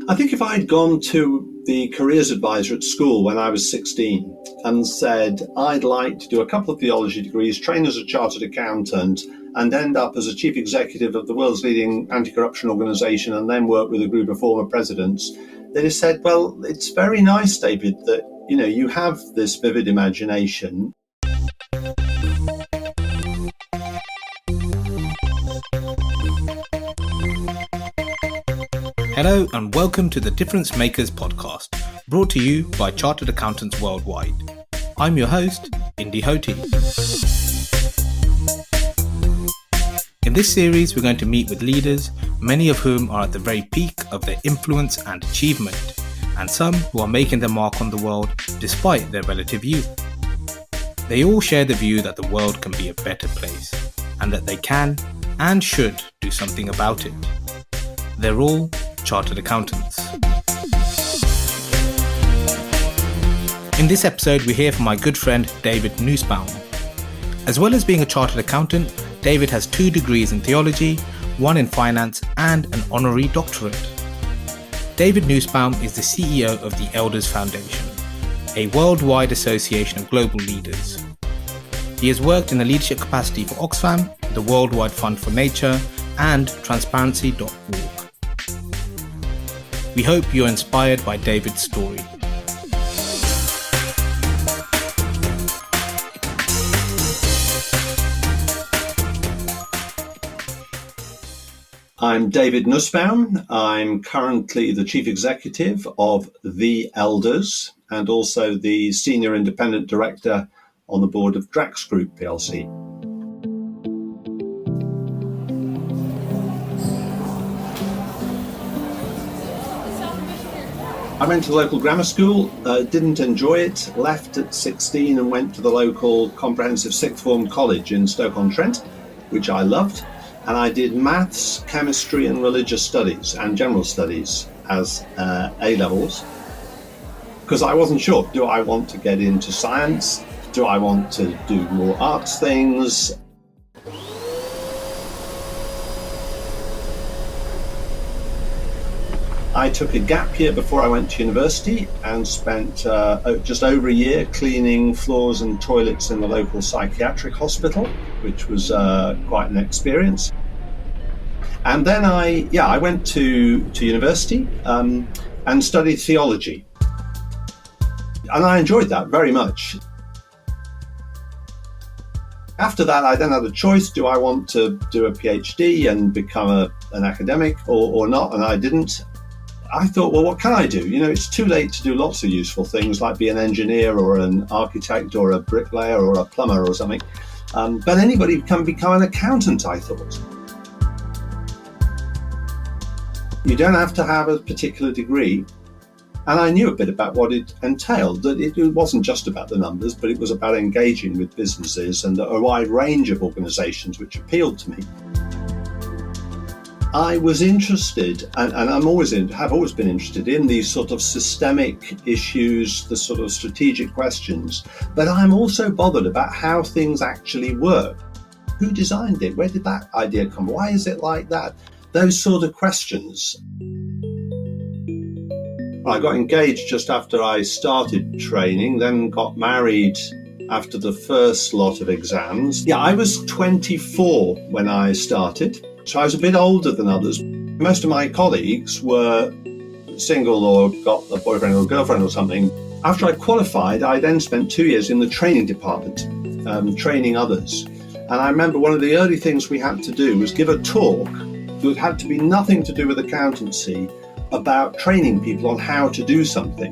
I think if I'd gone to the careers advisor at school when I was 16 and said, I'd like to do a couple of theology degrees, train as a chartered accountant, and end up as a chief executive of the world's leading anti-corruption organization and then work with a group of former presidents, they'd have said, well, it's very nice, David, that, you have this vivid imagination. Hello and welcome to the Difference Makers podcast, brought to you by Chartered Accountants Worldwide. I'm your host, Indy Hoti. In this series, we're going to meet with leaders, many of whom are at the very peak of their influence and achievement, and some who are making their mark on the world despite their relative youth. They all share the view that the world can be a better place, and that they can and should do something about it. They're all Chartered Accountants. In this episode, we hear from my good friend David Nussbaum. As well as being a Chartered Accountant, David has 2 degrees in theology, 1 in finance, and an honorary doctorate. David Nussbaum is the CEO of the Elders Foundation, a worldwide association of global leaders. He has worked in a leadership capacity for Oxfam, the Worldwide Fund for Nature, and Transparency.org. We hope you're inspired by David's story. I'm David Nussbaum. I'm currently the Chief Executive of the Elders and also the Senior Independent Director on the board of Drax Group plc. I went to the local grammar school, didn't enjoy it, left at 16 and went to the local comprehensive sixth form college in Stoke-on-Trent, which I loved. And I did maths, chemistry and religious studies and general studies as A-levels. Because I wasn't sure, do I want to get into science? Do I want to do more arts things? I took a gap year before I went to university and spent just over a year cleaning floors and toilets in the local psychiatric hospital, which was quite an experience. And then I went to university and studied theology. And I enjoyed that very much. After that, I then had a choice. Do I want to do a PhD and become an academic or not? And I didn't. I thought, well, what can I do? It's too late to do lots of useful things like be an engineer or an architect or a bricklayer or a plumber or something. But anybody can become an accountant, I thought. You don't have to have a particular degree. And I knew a bit about what it entailed, that it wasn't just about the numbers, but it was about engaging with businesses and a wide range of organisations which appealed to me. I was interested, and have always been interested in these sort of systemic issues, the sort of strategic questions, but I'm also bothered about how things actually work. Who designed it? Where did that idea come? Why is it like that? Those sort of questions. I got engaged just after I started training, then got married after the first lot of exams. I was 24 when I started. So I was a bit older than others. Most of my colleagues were single or got a boyfriend or girlfriend or something. After I qualified, I then spent 2 years in the training department, training others. And I remember one of the early things we had to do was give a talk that had to be nothing to do with accountancy about training people on how to do something.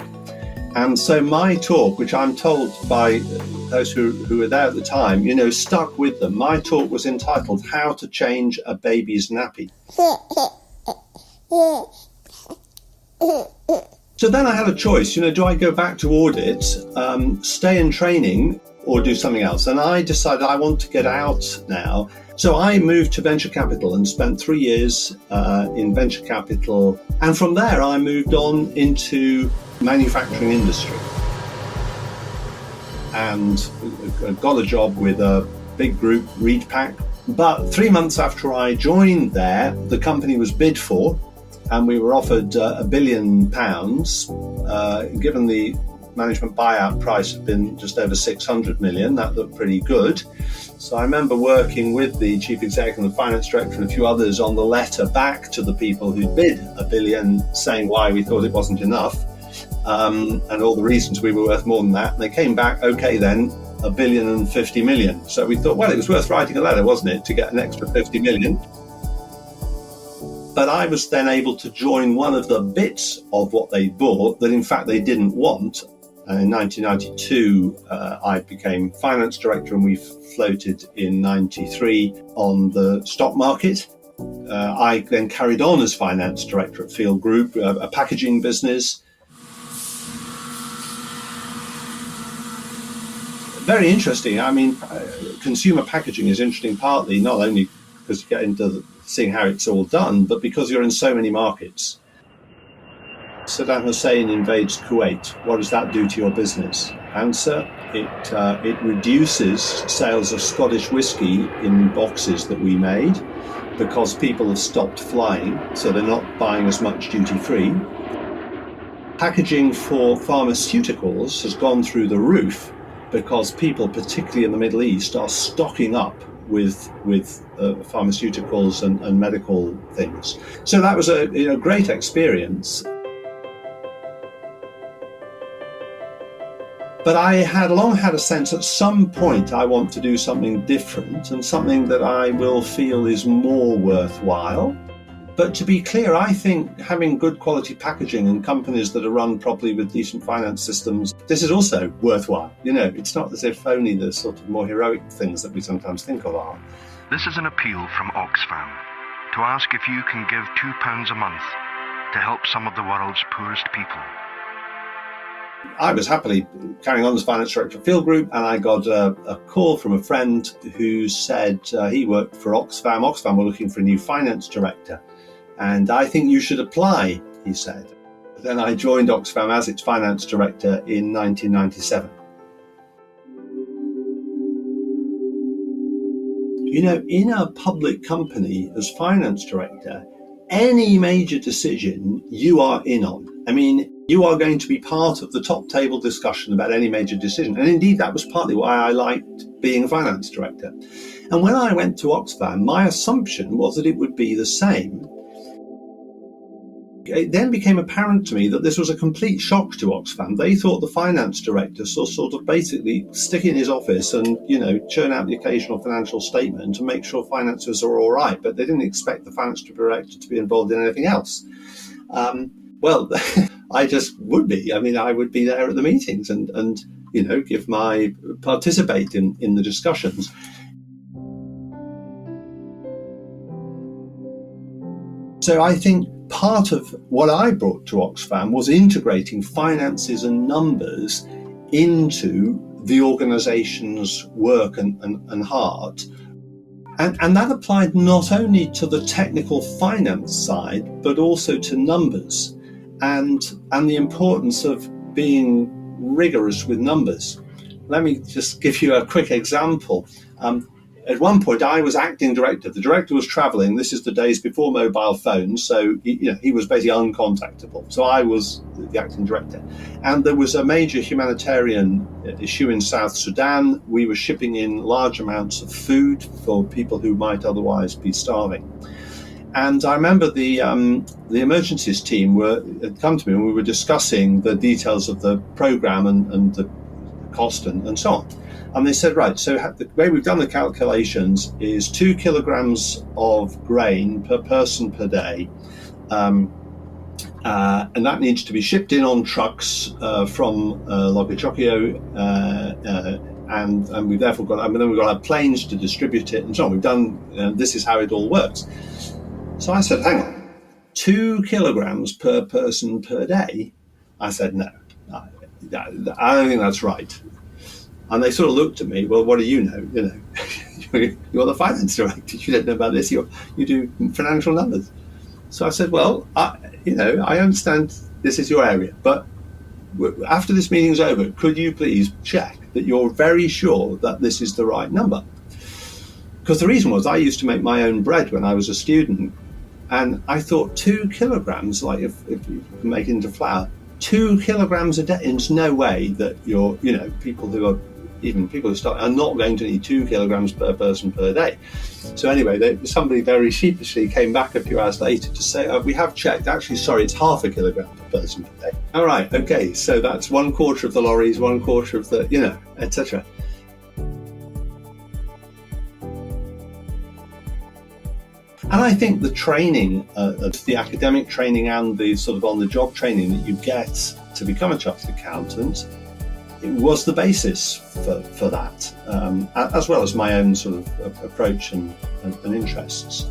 And so my talk, which I'm told by those who were there at the time, stuck with them. My talk was entitled How to Change a Baby's Nappy. So then I had a choice, do I go back to audit, stay in training or do something else? And I decided I want to get out now. So I moved to venture capital and spent 3 years in venture capital. And from there I moved on into manufacturing industry and got a job with a big group, Reedpack. But 3 months after I joined there, the company was bid for and we were offered £1 billion. Given the management buyout price had been just over 600 million, that looked pretty good. So I remember working with the chief executive and the finance director and a few others on the letter back to the people who bid £1 billion, saying why we thought it wasn't enough, and all the reasons we were worth more than that. And they came back, okay then, £1 billion and 50 million. So we thought, well, it was worth writing a letter, wasn't it, to get an extra 50 million. But I was then able to join one of the bits of what they bought that in fact they didn't want. In 1992, I became finance director, and we floated in 93 on the stock market. I then carried on as finance director at Field Group, a packaging business. Very interesting. I mean, consumer packaging is interesting partly not only because you get into seeing how it's all done, but because you're in so many markets. Saddam Hussein invades Kuwait. What does that do to your business? Answer, it reduces sales of Scottish whiskey in boxes that we made because people have stopped flying, so they're not buying as much duty-free. Packaging for pharmaceuticals has gone through the roof because people, particularly in the Middle East, are stocking up with pharmaceuticals and medical things. So that was a great experience. But I had long had a sense at some point I want to do something different and something that I will feel is more worthwhile. But to be clear, I think having good quality packaging and companies that are run properly with decent finance systems, this is also worthwhile. It's not as if only the sort of more heroic things that we sometimes think of are. This is an appeal from Oxfam to ask if you can give £2 a month to help some of the world's poorest people. I was happily carrying on as finance director of Field Group, and I got a call from a friend who said he worked for Oxfam. Oxfam were looking for a new finance director, and I think you should apply, he said. Then I joined Oxfam as its finance director in 1997. In a public company as finance director, any major decision you are in on. I mean, you are going to be part of the top table discussion about any major decision. And indeed, that was partly why I liked being a finance director. And when I went to Oxfam, my assumption was that it would be the same. It then became apparent to me that this was a complete shock to Oxfam. They thought the finance director sort of basically stick in his office and, churn out the occasional financial statement and make sure finances are all right. But they didn't expect the finance director to be involved in anything else. Well, I just would be. I mean, I would be there at the meetings and participate in the discussions. So I think part of what I brought to Oxfam was integrating finances and numbers into the organisation's work and heart. And that applied not only to the technical finance side, but also to numbers and the importance of being rigorous with numbers. Let me just give you a quick example. At one point, I was acting director. The director was travelling. This is the days before mobile phones, so he was basically uncontactable. So I was the acting director. And there was a major humanitarian issue in South Sudan. We were shipping in large amounts of food for people who might otherwise be starving. And I remember the emergencies team had come to me and we were discussing the details of the programme and the cost and so on. And they said, right, so the way we've done the calculations is 2 kilograms of grain per person per day. And that needs to be shipped in on trucks from Lokichokio. And we've therefore then we've got to have planes to distribute it and so on. We've done, this is how it all works. So I said, hang on, 2 kilograms per person per day? I said, no, I don't think that's right. And they sort of looked at me, well, what do you know? You're the finance director. You don't know about this. You do financial numbers. So I said, well, I understand this is your area, but after this meeting's over, could you please check that you're very sure that this is the right number? Because the reason was I used to make my own bread when I was a student. And I thought 2 kilograms, like if you can make it into flour, 2 kilograms a day, there's no way that people who start are not going to need 2 kilograms per person per day. So anyway, somebody very sheepishly came back a few hours later to say, we have checked, actually, sorry, it's 0.5 kilogram per person per day. All right, okay, so that's 1/4 of the lorries, 1/4 of the, etc. And I think the training, the academic training and the sort of on-the-job training that you get to become a chartered accountant, it was the basis for that, as well as my own sort of approach and interests.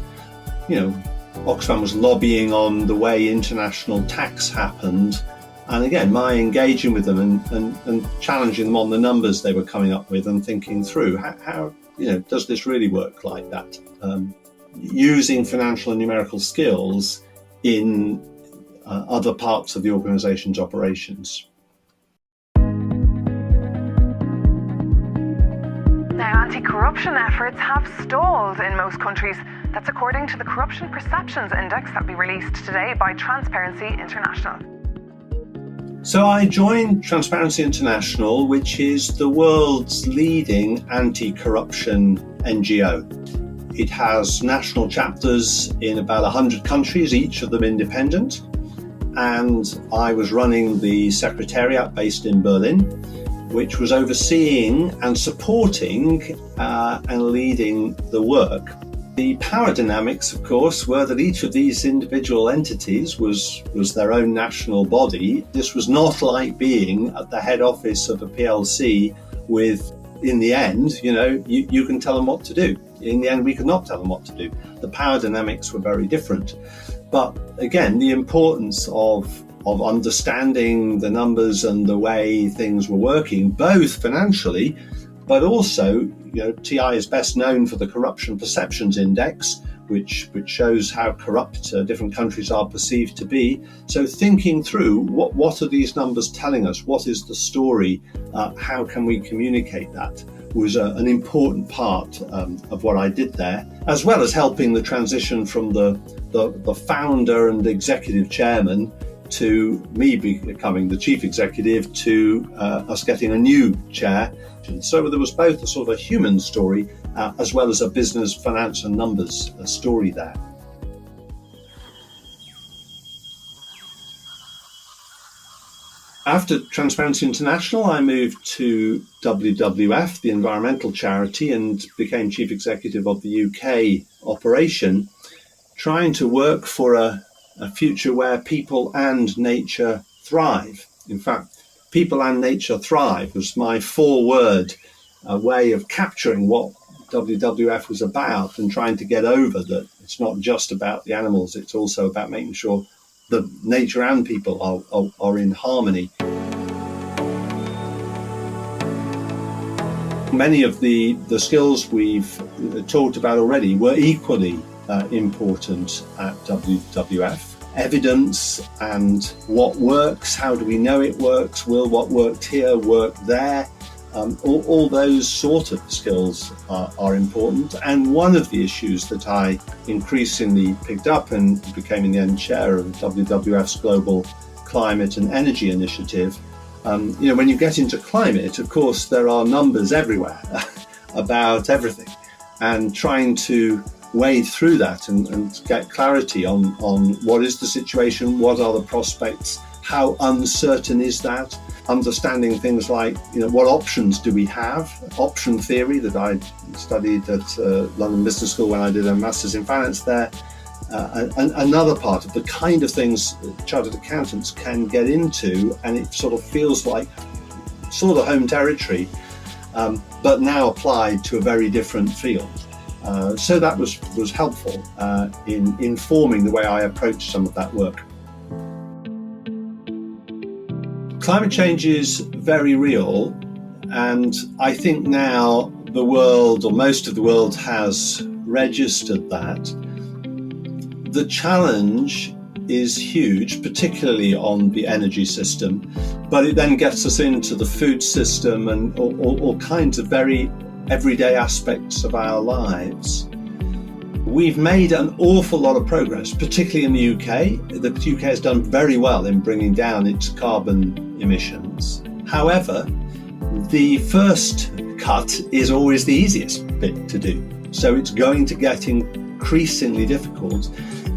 Oxfam was lobbying on the way international tax happened, and again, my engaging with them and challenging them on the numbers they were coming up with and thinking through how does this really work like that? Using financial and numerical skills in other parts of the organisation's operations. Now, anti-corruption efforts have stalled in most countries. That's according to the Corruption Perceptions Index that will be released today by Transparency International. So I joined Transparency International, which is the world's leading anti-corruption NGO. It has national chapters in about 100 countries, each of them independent. And I was running the secretariat based in Berlin, which was overseeing and supporting and leading the work. The power dynamics, of course, were that each of these individual entities was their own national body. This was not like being at the head office of a PLC with, in the end, you can tell them what to do. In the end, we could not tell them what to do. The power dynamics were very different. But again, the importance of understanding the numbers and the way things were working, both financially, but also, TI is best known for the Corruption Perceptions Index, which shows how corrupt different countries are perceived to be. So thinking through what are these numbers telling us? What is the story? How can we communicate that? Was an important part of what I did there, as well as helping the transition from the founder and executive chairman to me becoming the chief executive to us getting a new chair. So there was both a sort of a human story as well as a business, finance and numbers story there. After Transparency International, I moved to WWF, the environmental charity, and became chief executive of the UK operation, trying to work for a future where people and nature thrive. In fact, people and nature thrive was my 4-word way of capturing what WWF was about and trying to get over that it's not just about the animals, it's also about making sure that nature and people are in harmony. Many of the skills we've talked about already were equally important at WWF. Evidence and what works, how do we know it works, will what worked here work there? All those sort of skills are important. And one of the issues that I increasingly picked up and became in the end chair of WWF's Global Climate and Energy Initiative, when you get into climate, of course, there are numbers everywhere about everything. And trying to wade through that and get clarity on what is the situation, what are the prospects, how uncertain is that, understanding things like, what options do we have, option theory that I studied at London Business School when I did a Master's in Finance there, and another part of the kind of things chartered accountants can get into, and it sort of feels like sort of home territory, but now applied to a very different field. So that was helpful in informing the way I approached some of that work. Climate change is very real, and I think now the world, or most of the world, has registered that. The challenge is huge, particularly on the energy system, but it then gets us into the food system and all kinds of very everyday aspects of our lives. We've made an awful lot of progress, particularly in the UK. The UK has done very well in bringing down its carbon emissions. However, the first cut is always the easiest bit to do. So it's going to get increasingly difficult,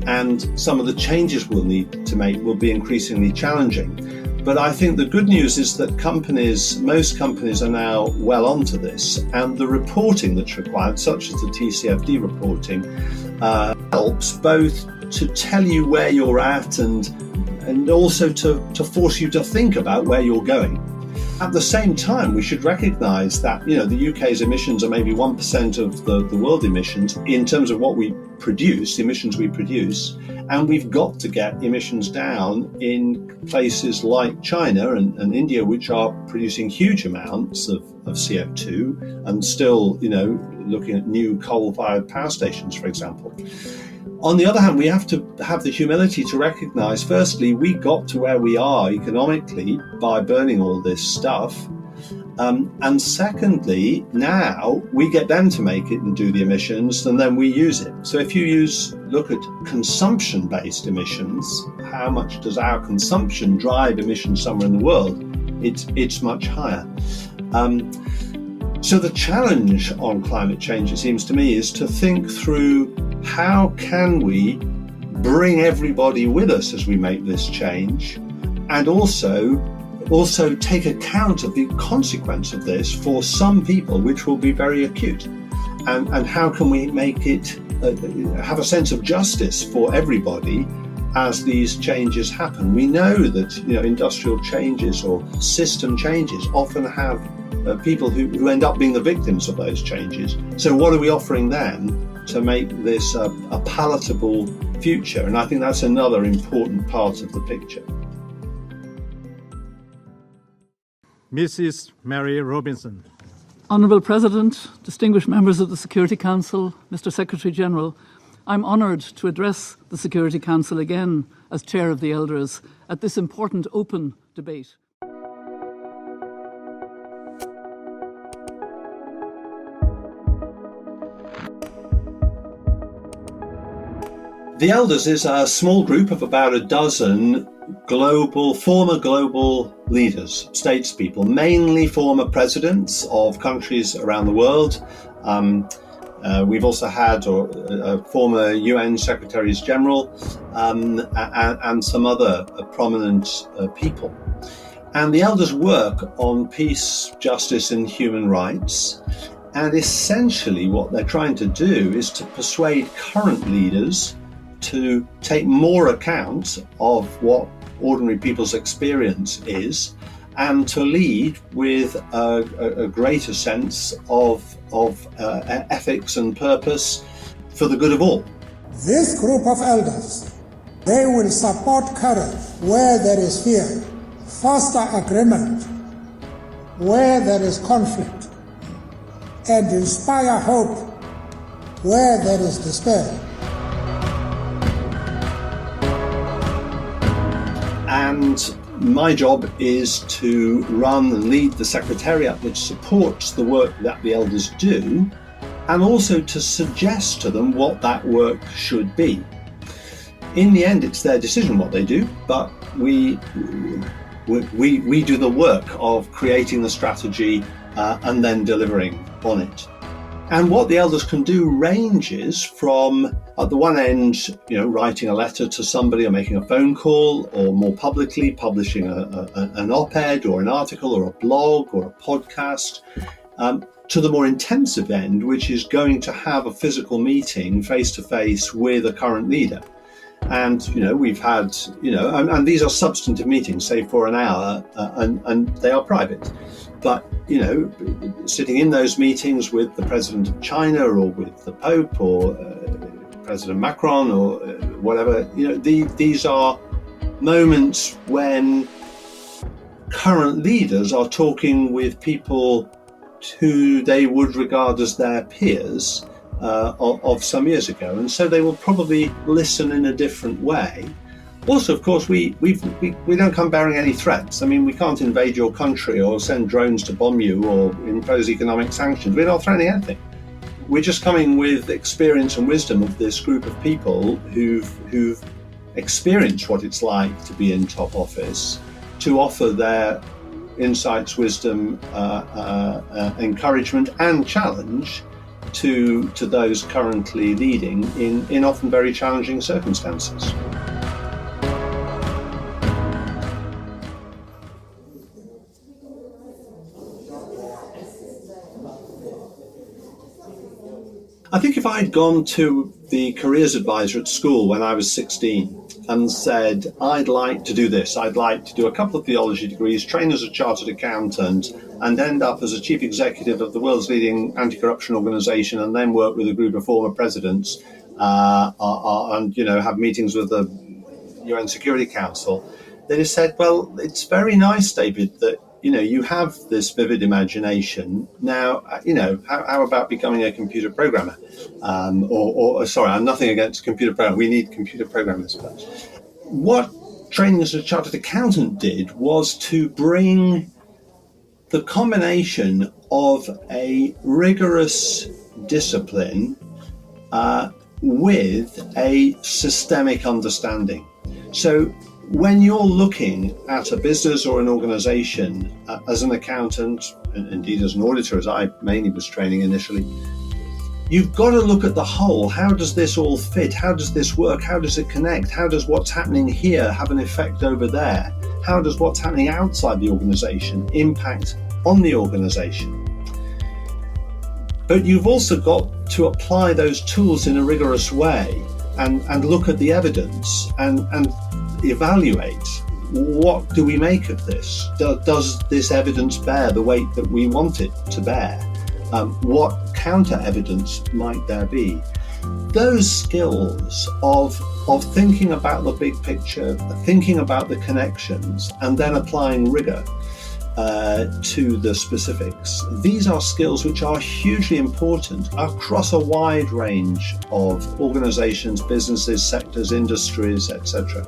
and some of the changes we'll need to make will be increasingly challenging. But I think the good news is that most companies are now well onto this, and the reporting that's required, such as the TCFD reporting, helps both to tell you where you're at and also to force you to think about where you're going. At the same time, we should recognise that the UK's emissions are maybe 1% of the world emissions in terms of what we produce, the emissions we produce, and we've got to get emissions down in places like China and India, which are producing huge amounts of CO2 and still, looking at new coal-fired power stations, for example. On the other hand, we have to have the humility to recognise, firstly, we got to where we are economically by burning all this stuff. And secondly, now we get them to make it and do the emissions, and then we use it. So if you look at consumption-based emissions, how much does our consumption drive emissions somewhere in the world? It's much higher. So the challenge on climate change, it seems to me, is to think through how can we bring everybody with us as we make this change, and also take account of the consequence of this for some people, which will be very acute. And how can we make it have a sense of justice for everybody as these changes happen? We know that industrial changes or system changes often have people who end up being the victims of those changes. So what are we offering them to make this a palatable future? And I think that's another important part of the picture. Mrs. Mary Robinson. Honourable President, distinguished members of the Security Council, Mr. Secretary General, I'm honoured to address the Security Council again as Chair of the Elders at this important open debate. The Elders is a small group of about a dozen former global leaders, statespeople, mainly former presidents of countries around the world. We've also had former UN Secretaries General and some other prominent people. And the Elders work on peace, justice and human rights. And essentially what they're trying to do is to persuade current leaders to take more account of what ordinary people's experience is, and to lead with a greater sense of ethics and purpose for the good of all. This group of elders, they will support courage where there is fear, foster agreement where there is conflict, and inspire hope where there is despair. And my job is to run and lead the secretariat which supports the work that the Elders do, and also to suggest to them what that work should be. In the end, it's their decision what they do, but we do the work of creating the strategy and then delivering on it. And what the Elders can do ranges from, at the one end, writing a letter to somebody or making a phone call, or more publicly publishing an op-ed or an article or a blog or a podcast, to the more intensive end, which is going to have a physical meeting face-to-face with a current leader. And, we've had, and these are substantive meetings, say for an hour, and they are private. But, sitting in those meetings with the President of China or with the Pope or President Macron or whatever, these are moments when current leaders are talking with people who they would regard as their peers of some years ago. And so they will probably listen in a different way. Also, of course, we don't come bearing any threats. I mean, we can't invade your country or send drones to bomb you or impose economic sanctions. We're not threatening anything. we're just coming with experience and wisdom of this group of people who've experienced what it's like to be in top office, to offer their insights, wisdom, encouragement and challenge to those currently leading in often very challenging circumstances. I think if I'd gone to the careers advisor at school when I was 16 and said, I'd like to do this, I'd like to do a couple of theology degrees, train as a chartered accountant, and end up as a chief executive of the world's leading anti-corruption organization, and then work with a group of former presidents and have meetings with the UN Security Council, they'd have said, well, it's very nice, David, that you have this vivid imagination. Now, how about becoming a computer programmer? Sorry, I'm nothing against computer programmers. We need computer programmers. But what training as a chartered accountant did was to bring the combination of a rigorous discipline with a systemic understanding. So when you're looking at a business or an organization as an accountant, and indeed as an auditor, as I mainly was training initially, you've got to look at the whole. How does this all fit? How does this work? How does it connect? How does what's happening here have an effect over there? How does what's happening outside the organization impact on the organization? But you've also got to apply those tools in a rigorous way and look at the evidence and evaluate, what do we make of this? Does this evidence bear the weight that we want it to bear? What counter evidence might there be? Those skills of thinking about the big picture, thinking about the connections, and then applying rigor to the specifics. These are skills which are hugely important across a wide range of organizations, businesses, sectors, industries, etc.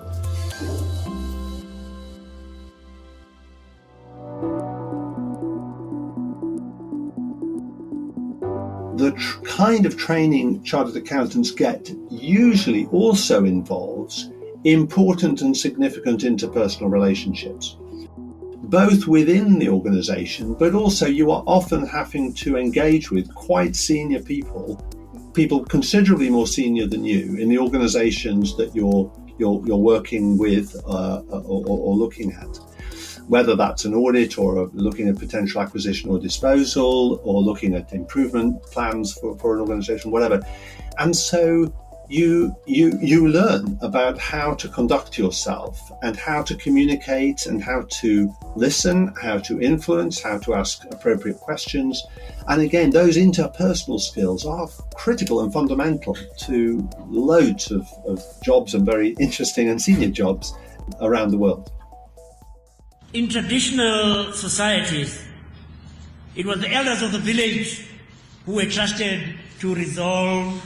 The kind of training chartered accountants get usually also involves important and significant interpersonal relationships, both within the organization, but also you are often having to engage with quite senior people considerably more senior than you in the organizations that you're working with or looking at. Whether that's an audit or looking at potential acquisition or disposal or looking at improvement plans for an organization, whatever. And so you learn about how to conduct yourself and how to communicate and how to listen, how to influence, how to ask appropriate questions. And again, those interpersonal skills are critical and fundamental to loads of jobs, and very interesting and senior jobs around the world. In traditional societies, it was the elders of the village who were trusted to resolve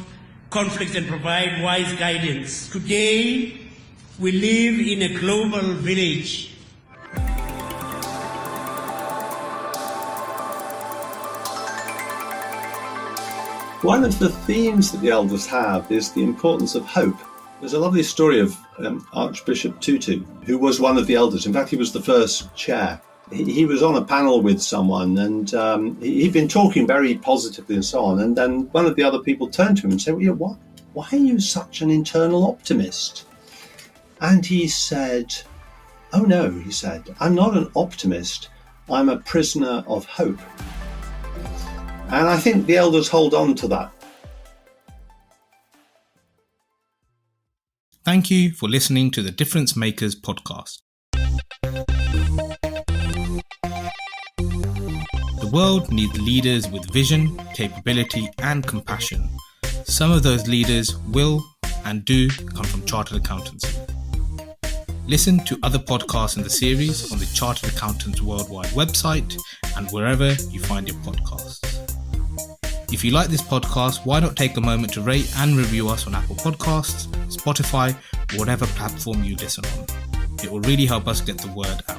conflicts and provide wise guidance. Today, we live in a global village. One of the themes that the elders have is the importance of hope. There's a lovely story of Archbishop Tutu, who was one of the elders. In fact, he was the first chair. He was on a panel with someone, and he'd been talking very positively and so on. And then one of the other people turned to him and said, well, why are you such an internal optimist? And he said, oh no, he said, I'm not an optimist. I'm a prisoner of hope. And I think the elders hold on to that. Thank you for listening to the Difference Makers podcast. The world needs leaders with vision, capability, and compassion. Some of those leaders will and do come from chartered accountancy. Listen to other podcasts in the series on the Chartered Accountants Worldwide website and wherever you find your podcasts. If you like this podcast, why not take a moment to rate and review us on Apple Podcasts, Spotify, or whatever platform you listen on. It will really help us get the word out.